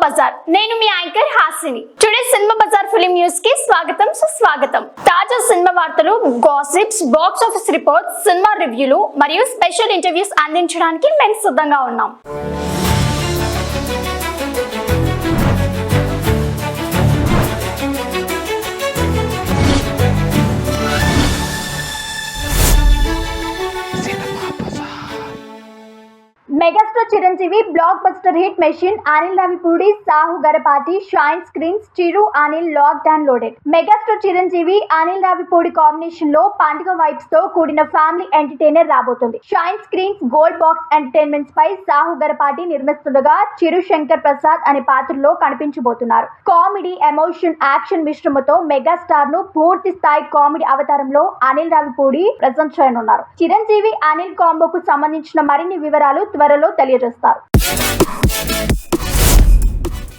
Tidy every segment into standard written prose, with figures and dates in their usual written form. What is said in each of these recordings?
బజార్ నేను మీ anchor Hasini. Today cinema Bazaar film news కి స్వాగతం సుస్వాగతం. తాజా సినిమా వార్తలు, gossips, box office reports, cinema రివ్యూలు మరియు స్పెషల్ ఇంటర్వ్యూస్ అందించడానికి మేము సిద్ధంగా ఉన్నాం. Megastar Chiranjeevi block buster hit machine Anil Ravipudi, Sahu Garapati, Shine Screens, Chiru Anil locked and loaded. Megastar Chiranjeevi Anil Ravipudi combination లో పండుగ వైబ్స్ తో కూడిన ఫ్యామిలీ ఎంటర్టైనర్ రాబోతుంది. Shine Screens Gold Box Entertainments పై సాహు గరపాటి నిర్మిస్తుండగా చిరు శంకర్ ప్రసాద్ అనే పాత్రలో కనిపించబోతున్నారు. కామెడీ, ఎమోషన్, యాక్షన్ మిశ్రమతో మెగాస్టార్ ను పూర్తి స్థాయి కామెడీ అవతారంలో అనిల్ రావిపూడి ప్రజెంట్ చేయనున్నారు. చిరంజీవి అనిల్ కాంబోకు సంబంధించిన మరిన్ని వివరాలు త్వరలో తెలియజేస్తారు.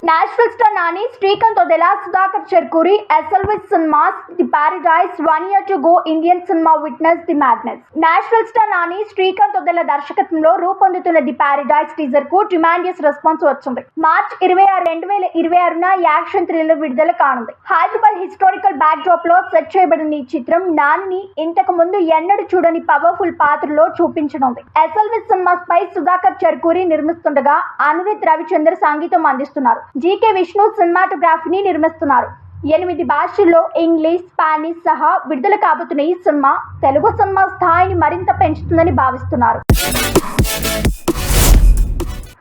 National star Nani, Srikanth Odela, Sudhakar Cherukuri, SLV cinemas the paradise 1 year to go Indian cinema witness the madness. National star Nani, Srikanth Odela దర్శకత్వంలో రూపొందుతున్న ది పారడైజ్ టీజర్ కు ట్రిమాండియస్ రెస్పాన్స్ వచ్చింది. మార్చ్ 26, 2026న యాక్షన్ థ్రిల్లర్ విడుదల కానుంది. హైదరాబాద్ హిస్టారికల్ బ్యాక్ డ్రాప్ లో సెట్ చేయబడిన ఈ చిత్రం నానిని ఇంతకు ముందు ఎన్నడూ చూడని పవర్ఫుల్ పాత్రలో చూపించనుంది. ఎస్ఎల్విస్ సినిమాస్ పై సుధాకర్ చెర్కూరి నిర్మిస్తుండగా అనురిత్ రవిచంద్ర సంగీతం అందిస్తున్నారు. జీకే విష్ణు సినిమాటోగ్రఫీని నిర్మిస్తున్నారు. 8 భాషల్లో ఇంగ్లీష్, స్పానిష్ సహా విడుదల కాబోతున్న ఈ సినిమా తెలుగు సినిమా స్థాయిని మరింత పెంచుతుందని భావిస్తున్నారు.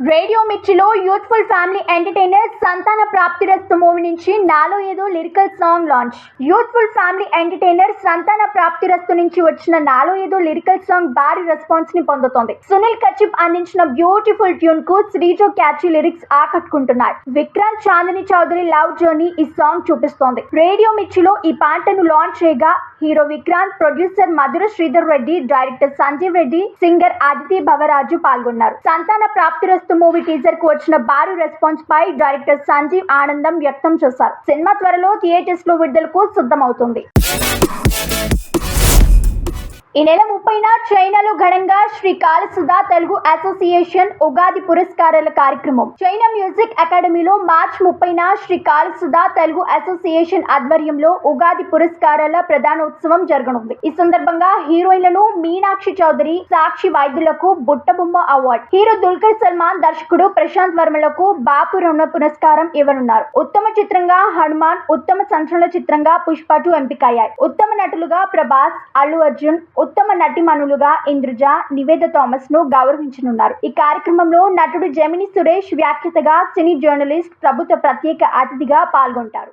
రేడియో మిర్చిలో యూత్ఫుల్ ఫ్యామిలీ ఎంటర్టైనర్ సంతాన ప్రాప్తిరస్తు మూవీ నుంచి నాలో ఏదో lyrical song launch. Youthful family entertainer సంతాన ప్రాప్తిరస్తు నుంచి వచ్చిన నాలో ఏదో లిరికల్ సాంగ్ భారీ రెస్పాన్స్ ని పొందుతోంది. సునీల్ కచ్చిప్ అందించిన బ్యూటిఫుల్ ట్యూన్ కు శ్రీజో క్యాచీ లిరిక్స్ ఆకట్టుకుంటున్నాయి. విక్రాంత్, చాందిని చౌదరి లవ్ జర్నీ ఈ సాంగ్ చూపిస్తోంది. రేడియో మిర్చిలో ఈ పాటను లాంచ్ చేయగా hero Vikrant, producer Madhura Sridhar Reddy, director Sanjeev Reddy, singer Aditi Bhavaraju పాల్గొన్నారు. సంతాన ప్రాప్తిరస్తు మూవీ టీజర్ కు వచ్చిన భారీ రెస్పాన్స్ పై డైరెక్టర్ సంజీవ్ ఆనందం వ్యక్తం చేశారు. సినిమా త్వరలో థియేటర్స్ లో విడుదలకు సిద్ధమవుతుంది. ఈ నెల 30న చైనాలో ఘనంగా శ్రీ కాళసుధా తెలుగు అసోసియేషన్ ఉగాది పురస్కారాల కార్యక్రమం చైనా మ్యూజిక్ అకాడమీలో మార్చ్ 30న శ్రీ కాళసుధా తెలుగు అసోసియేషన్ ఆధ్వర్యంలో ఉగాది పురస్కారాల ప్రధానోత్సవం జరగనుంది. ఈ సందర్భంగా హీరోయిన్లను మీనాక్షి చౌదరి, సాక్షి వైద్యులకు బుట్టబొమ్మ అవార్డు, హీరో దుల్కర్ సల్మాన్, దర్శకుడు ప్రశాంత్ వర్మలకు బాపు రుణ పురస్కారం ఇవ్వనున్నారు. ఉత్తమ చిత్రంగా హనుమాన్, ఉత్తమ సంచలన చిత్రంగా పుష్ప 2 ఎంపికయ్యాయి. ఉత్తమ నటులుగా ప్రభాస్, అల్లు అర్జున్, ఉత్తమ నటిమణులుగా ఇంద్రజ, నివేద థామస్ ను గౌరవించనున్నారు. ఈ కార్యక్రమంలో నటుడు జెమిని సురేష్ వ్యాఖ్యాతగా, సినీ జర్నలిస్ట్ ప్రభుత్వ ప్రత్యేక అతిథిగా పాల్గొంటారు.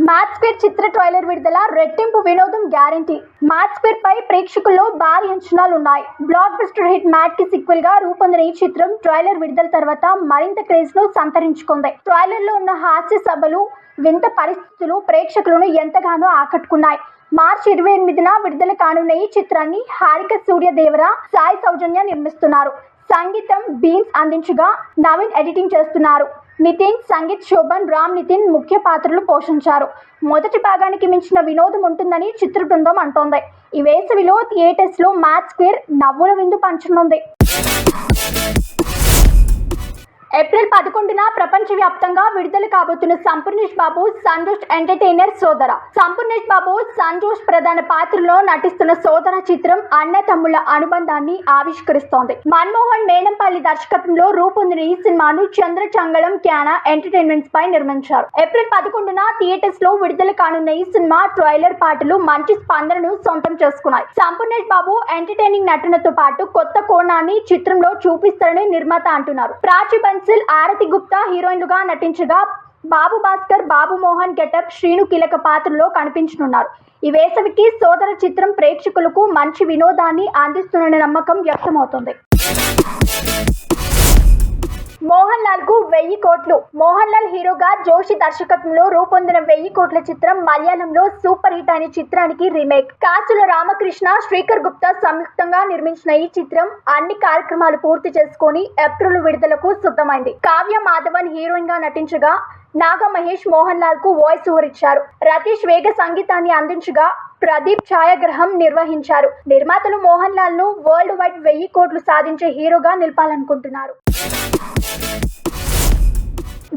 మ్యాథ్స్పేర్ చిత్ర ట్రైలర్ విడుదల, రెట్టింపు వినోదం గ్యారంటీ. మ్యాథ్స్పేర్ పై ప్రేక్షకుల్లో భారీ అంచనాలు ఉన్నాయి. బ్లాక్ బస్టర్ హిట్ మ్యాట్ కి సీక్వెల్ గా రూపొందిన ఈ చిత్రం ట్రైలర్ విడుదల తర్వాత మరింత క్రేజ్ ను సంతరించుకుంది. ట్రైలర్ లో ఉన్న హాస్య సభలు, వింత పరిస్థితులు ప్రేక్షకులను ఎంతగానో ఆకట్టుకున్నాయి. మార్చి 28న విడుదల కానున్న ఈ చిత్రాన్ని హారిక సూర్యదేవర, సాయి సౌజన్య నిర్మిస్తున్నారు. సంగీతం బీన్స్ అందించగా నవీన్ ఎడిటింగ్ చేస్తున్నారు. నితిన్, సంగీత్ శోభన్, రామ్ నితిన్ ముఖ్య పాత్రలు పోషించారు. మొదటి భాగానికి మించిన వినోదం ఉంటుందని చిత్ర బృందం అంటోంది. ఈ వేసవిలో థియేటర్స్ లో మ్యాథ్స్పేర్ నవ్వుల విందు పంచనుంది. ఏప్రిల్ 11న ప్రపంచవ్యాప్తంగా విడుదల కాబోతున్న సంపూర్ణేష్ బాబు, సంతోష్ ఎంటర్టైనర్ సోదర. సంపూర్ణేష్ బాబు, సంతోష్ ప్రధాన పాత్రలో నటిస్తున్న సోదర చిత్రం అన్న తమ్ముళ్ల అనుబంధాన్ని ఆవిష్కరిస్తోంది. మన్మోహన్ మేనంపల్లి దర్శకత్వంలో రూపొందిన ఈ సినిమాను చంద్రచంగళం క్యానా ఎంటర్టైన్మెంట్స్ పై నిర్మించారు. ఏప్రిల్ 11న థియేటర్స్ లో విడుదల కానున్న ఈ సినిమా ట్రైలర్ పాటలు మంచి స్పందనను సొంతం చేసుకున్నాయి. సంపూర్ణేష్ బాబు ఎంటర్టైనింగ్ నటనతో పాటు కొత్త కోణాన్ని చిత్రంలో చూపిస్తారని నిర్మాత అంటున్నారు. ప్రాచి ఆరతి గుప్తా హీరోయిన్లుగా నటించగా బాబు భాస్కర్, బాబు మోహన్ గెటప్, శ్రీను కీలక పాత్రలో కనిపించనున్నారు. ఈ వేసవికి సోదర చిత్రం ప్రేక్షకులకు మంచి వినోదాన్ని అందిస్తున్న నమ్మకం వ్యక్తమవుతుంది. మోహన్ లాల్ కు 1000 కోట్లు. మోహన్ లాల్ హీరోగా జోషి దర్శకత్వంలో రూపొందిన 1000 కోట్ల చిత్రం మలయాళంలో సూపర్ హిట్ అయిన చిత్రానికి రీమేక్. కాసుల రామకృష్ణ, శ్రీకర్ గుప్తా సంయుక్తంగా నిర్మించిన ఈ చిత్రం అన్ని కార్యక్రమాలు పూర్తి చేసుకుని ఏప్రిల్ విడుదలకు సిద్ధమైంది. కావ్య మాధవన్ హీరోయిన్ గా నటించగా నాగ మహేష్ మోహన్ లాల్ కు వాయిస్ ఓవర్ ఇచ్చారు. రతీష్ వేగ సంగీతాన్ని అందించగా ప్రదీప్ ఛాయాగ్రహం నిర్వహించారు. నిర్మాతలు మోహన్ లాల్ ను వరల్డ్ వైడ్ 1000 కోట్లు సాధించే హీరోగా నిలపాలనుకుంటున్నారు.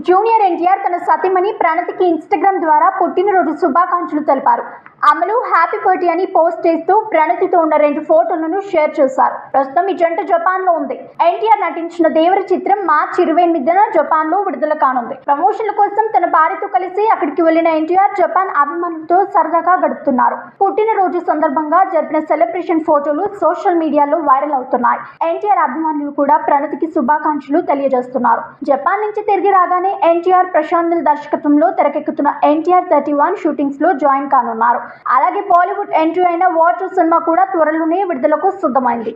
జూనియర్ ఎన్టీఆర్ తన సతీమణి ప్రణతికి ఇన్స్టాగ్రామ్ ద్వారా పుట్టినరోజు శుభాకాంక్షలు తెలిపారు. అమలు హ్యాపీ బర్త్డే అని పోస్ట్ చేస్తూ ప్రణతితో ఉన్న 2 ఫోటోలను షేర్ చేశారు. ప్రస్తుతం ఈ జంట జపాన్ లో ఉంది. ఎన్టీఆర్ నటించిన దేవర చిత్రం మార్చి 28న జపాన్ లో విడుదల కానుంది. ప్రమోషన్ల కోసం తన భార్యతో కలిసి అక్కడికి వెళ్లిన ఎన్టీఆర్ జపాన్ అభిమానులతో సరదాగా గడుపుతున్నారు. పుట్టినరోజు సందర్భంగా జరిపిన సెలబ్రేషన్ ఫోటోలు సోషల్ మీడియాలో వైరల్ అవుతున్నాయి. ఎన్టీఆర్ అభిమానులు కూడా ప్రణతికి శుభాకాంక్షలు తెలియజేస్తున్నారు. జపాన్ నుంచి తిరిగి రాగానే ఎన్టీఆర్ ప్రశాంత్ నీల్ దర్శకత్వంలో తెరకెక్కుతున్న ఎన్టీఆర్ 31 షూటింగ్స్ లో జాయిన్ కానున్నారు. అలాగే బాలీవుడ్ ఎంట్రీ అయిన వార్ సినిమా కూడా త్వరలోనే విడుదలకు సిద్ధమైంది.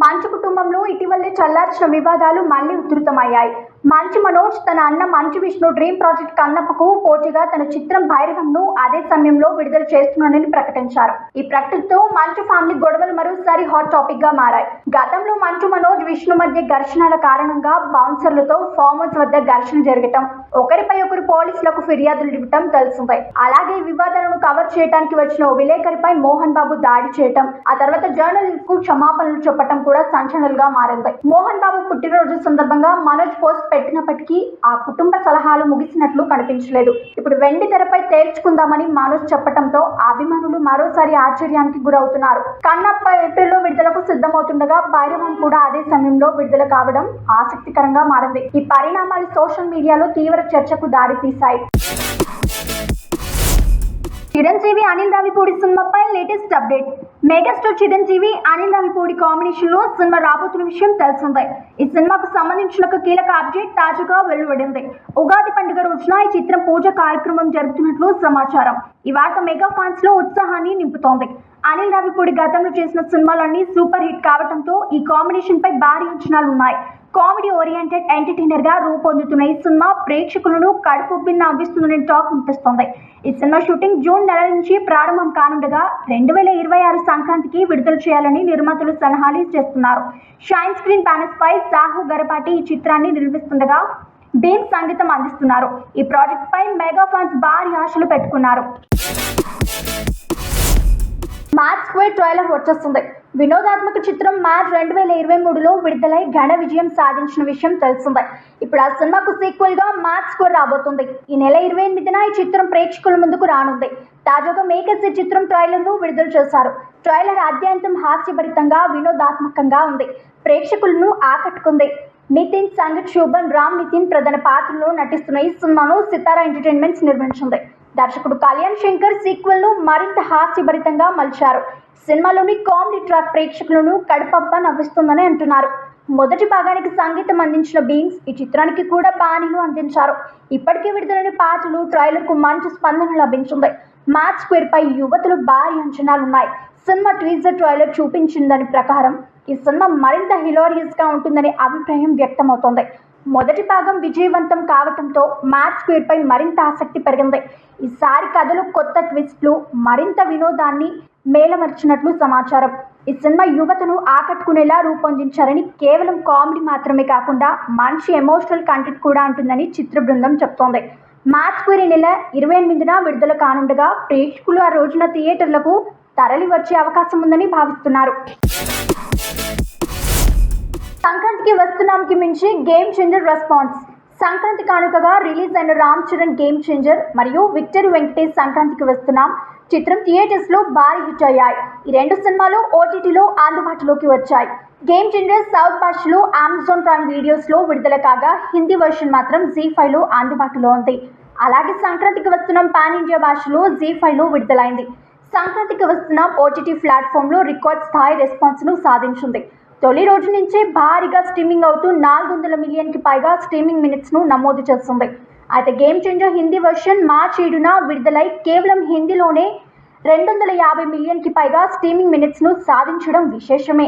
మంచు కుటుంబంలో ఇటీవలే చల్లార్చిన వివాదాలు మళ్లీ ఉధృతమయ్యాయి. మంచు మనోజ్ తన అన్న మంచు విష్ణు డ్రీమ్ ప్రాజెక్ట్ కన్నప్పకు పోటీగా తన చిత్రం భైరవంను అదే సమయంలో విడుదల చేస్తున్నానని ప్రకటించారు. ఈ ప్రకటనతో మంచు ఫ్యామిలీ గొడవలు మరోసారి హాట్ టాపిక్ గా మారాయి. గతంలో మంచు మనోజ్ విష్ణు మధ్య ఘర్షణల కారణంగా బౌన్సర్లతో ఫామ్ హౌస్ వద్ద ఘర్షణ జరగటం, ఒకరిపై ఒకరు పోలీసులకు ఫిర్యాదులు ఇవ్వటం తెలిసిందే. అలాగే వివాదాలను కవర్ చేయడానికి వచ్చిన ఓ విలేకరిపై మోహన్ బాబు దాడి చేయటం, ఆ తర్వాత జర్నలిస్ట్ కు క్షమాపణలు చెప్పటం కూడా సంచలనంగా మారింది. మోహన్ బాబు పుట్టినరోజు సందర్భంగా మనోజ్ పోస్ట్ పెట్టినప్పటికీ ఆ కుటుంబ సలహాలు ముగిసినట్లు కనిపించలేదు. ఇప్పుడు వెండి తెరపై తేల్చుకుందామని మనోజ్ చెప్పడంతో అభిమానులు మరోసారి ఆశ్చర్యానికి గురవుతున్నారు. కన్నప్ప ఏప్రిల్లో విడుదలకు సిద్ధమవుతుండగా భైరవం కూడా అదే సమయంలో విడుదల కావడం ఆసక్తికరంగా మారింది. ఈ పరిణామాలు సోషల్ మీడియాలో తీవ్ర చర్చకు దారితీశాయి. చిరంజీవి అనిల్ రావిపూడి సినిమాపై latest update. Megastar Chiranjeevi Anil Ravipudi combination లో సినిమా రాబోతున్న విషయం తెలిసిందే. ఈ సినిమాకు సంబంధించిన ఒక కీలక అప్డేట్ తాజాగా వెలువడింది. ఉగాది పండుగ రోజున ఈ చిత్రం పూజ కార్యక్రమం జరుగుతున్నట్లు సమాచారం. ఈ వార్త మెగా ఫ్యాన్స్ లో ఉత్సాహాన్ని నింపుతోంది. అనిల్ రావిపూడి గతంలో చేసిన సినిమాలన్నీ సూపర్ హిట్ కావడంతో ఈ కాంబినేషన్ పై భారీ అంచనాలు ఉన్నాయి. కామెడీ ఓరియంటెడ్ ఎంటర్టైనర్ గా రూపొందుతున్న ఈ సినిమా ప్రేక్షకులను కడుపుబ్బి నవ్విస్తుందనే టాక్ వినిపిస్తోంది. ఈ సినిమా షూటింగ్ జూన్ నెల నుంచి ప్రారంభం కానుండగా 2026 సంక్రాంతికి విడుదల చేయాలని నిర్మాతలు సలహాలు చేస్తున్నారు. షైన్ స్క్రీన్ బ్యానర్స్ పై సాహు గరపాటి ఈ చిత్రాన్ని నిర్మిస్తుండగా బీమ్ సంగీతం అందిస్తున్నారు. ఈ ప్రాజెక్ట్ పై మెగా ఫ్యాన్స్ భారీ ఆశలు పెట్టుకున్నారు. మ్యాచ్ స్క్వేర్ ట్రైలర్ వచ్చేస్తుంది. వినోదాత్మక చిత్రం మ్యాచ్ 2023లో విడుదలై ఘన విజయం సాధించిన విషయం తెలిసిందే. ఇప్పుడు ఆ సినిమాకు సీక్వెల్ గా మ్యాచ్ స్క్వేర్ రాబోతుంది. ఈ నెల 28న ఈ చిత్రం ప్రేక్షకుల ముందుకు రానుంది. తాజాగా మేకర్స్ ఈ చిత్రం ట్రైలర్ ను విడుదల చేశారు. ట్రైలర్ అత్యంతం హాస్యభరితంగా వినోదాత్మకంగా ఉంది. ప్రేక్షకులను ఆకట్టుకుంది. నితిన్, సంగీత్, శోభన్, రామ్ నితిన్ ప్రధాన పాత్రలో నటిస్తున్న ఈ సినిమాను సితారా ఎంటర్టైన్మెంట్స్ నిర్మించింది. దర్శకుడు కళ్యాణ్ శంకర్ సీక్వెల్ ను మరింత హాస్యభరితంగా మలిచారు. సినిమాలోని కామెడీ ట్రాక్ ప్రేక్షకులను కడుపబ్బ నవ్విస్తుందని అంటున్నారు. మొదటి భాగానికి సంగీతం అందించిన బీమ్స్ ఈ చిత్రానికి కూడా బాణీలు అందించారు. ఇప్పటికే విడుదలైన పాటలు ట్రైలర్ కు మంచి స్పందన లభించింది. మ్యాచ్ స్క్వేర్ పై యువతులు భారీ అంచనాలున్నాయి. సినిమా టీజర్ ట్రైలర్ చూపించిన దాని ప్రకారం ఈ సినిమా మరింత హిలారియస్ గా ఉంటుందనే అభిప్రాయం వ్యక్తమవుతోంది. మొదటి భాగం విజయవంతం కావడంతో మ్యాచ్ స్క్వేర్ పై మరింత ఆసక్తి పెరిగింది. ఈసారి కథలు కొత్త ట్విస్ట్లు, మరింత వినోదాన్ని మేళమర్చినట్లు సమాచారం. ఈ సినిమా యువతను ఆకట్టుకునేలా రూపొందించారని, కేవలం కామెడీ మాత్రమే కాకుండా మంచి ఎమోషనల్ కంటెంట్ కూడా ఉంటుందని చిత్ర బృందం చెప్తోంది. మ్యాచ్ స్క్వేర్ ఈ నెల 28న విడుదల కానుండగా ప్రేక్షకులు ఆ రోజున థియేటర్లకు తరలి వచ్చే అవకాశం ఉందని భావిస్తున్నారు. సంక్రాంతికి వస్తున్నాంకి మించి గేమ్ చేంజర్ రెస్పాన్స్. సంక్రాంతి కానుకగా రిలీజ్ అయిన రామ్ చరణ్ గేమ్ చేంజర్ మరియు విక్టరీ వెంకటేష్ సంక్రాంతికి వస్తున్నాం చిత్రం థియేటర్స్ లో భారీ హిట్ అయ్యాయి. ఈ 2 సినిమాలు ఓటీటీలో అందుబాటులోకి వచ్చాయి. గేమ్ చేంజర్ సౌత్ భాషలో అమెజాన్ ప్రైమ్ వీడియోస్ లో విడుదల కాగా హిందీ వర్షన్ మాత్రం జీ5 లో అందుబాటులో ఉంది. అలాగే సంక్రాంతికి వస్తున్నాం పాన్ ఇండియా భాషలో జీ5 లో విడుదలైంది. సంక్రాంతికి వస్తున్నాం ఓటీటీ ప్లాట్ఫామ్ లో రికార్డ్ స్థాయి రెస్పాన్స్ ను సాధించింది. తొలి రోజు నుంచే భారీగా స్ట్రీమింగ్ అవుతూ 400 మిలియన్కి పైగా స్ట్రీమింగ్ మినిట్స్ ను నమోదు చేస్తుంది. అయితే గేమ్ చేంజర్ హిందీ వర్షన్ మార్చి 7న విడుదలై కేవలం హిందీలోనే 250 మిలియన్కి పైగా స్ట్రీమింగ్ మినిట్స్ ను సాధించడం విశేషమే.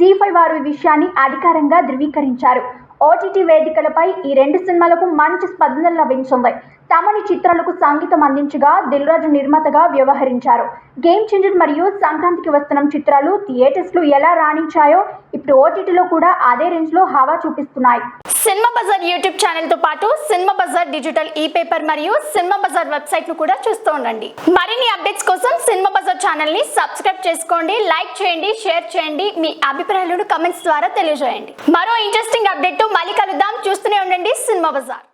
జీ5 వారు ఈ విషయాన్ని అధికారంగా ధృవీకరించారు. ఓటీటీ వేదికలపై ఈ 2 సినిమాలకు మంచి స్పందన లభించింది. తమని చిత్రాలకు సంగీతం అందించగా దిల్ రాజు నిర్మాతగా వ్యవహరించారు. గేమ్ చేంజర్ మరియు సంక్రాంతికి వస్తున్నాం చిత్రాలు థియేటర్స్ లో ఎలా రాణించాయో ఇప్పుడు ఓటీటీలో కూడా అదే రేంజ్ లో హవా చూపిస్తున్నాయి. సినిమా బజార్ యూట్యూబ్ ఛానల్ తో పాటు సినిమా బజార్ డిజిటల్ ఈ పేపర్ మరియు సినిమా బజార్ వెబ్సైట్ ను కూడా చూస్తూ ఉండండి. మరిన్ని అప్డేట్స్ కోసం సినిమా బజార్ ఛానల్ ని సబ్స్క్రైబ్ చేసుకోండి, లైక్ చేయండి, షేర్ చేయండి, మీ అభిప్రాయాలను కమెంట్స్ ద్వారా తెలియజేయండి. మరో ఇంట్రెస్టింగ్ అప్డేట్ తో మళ్ళీ కలుద్దాం. చూస్తూనే ఉండండి సినిమా బజార్.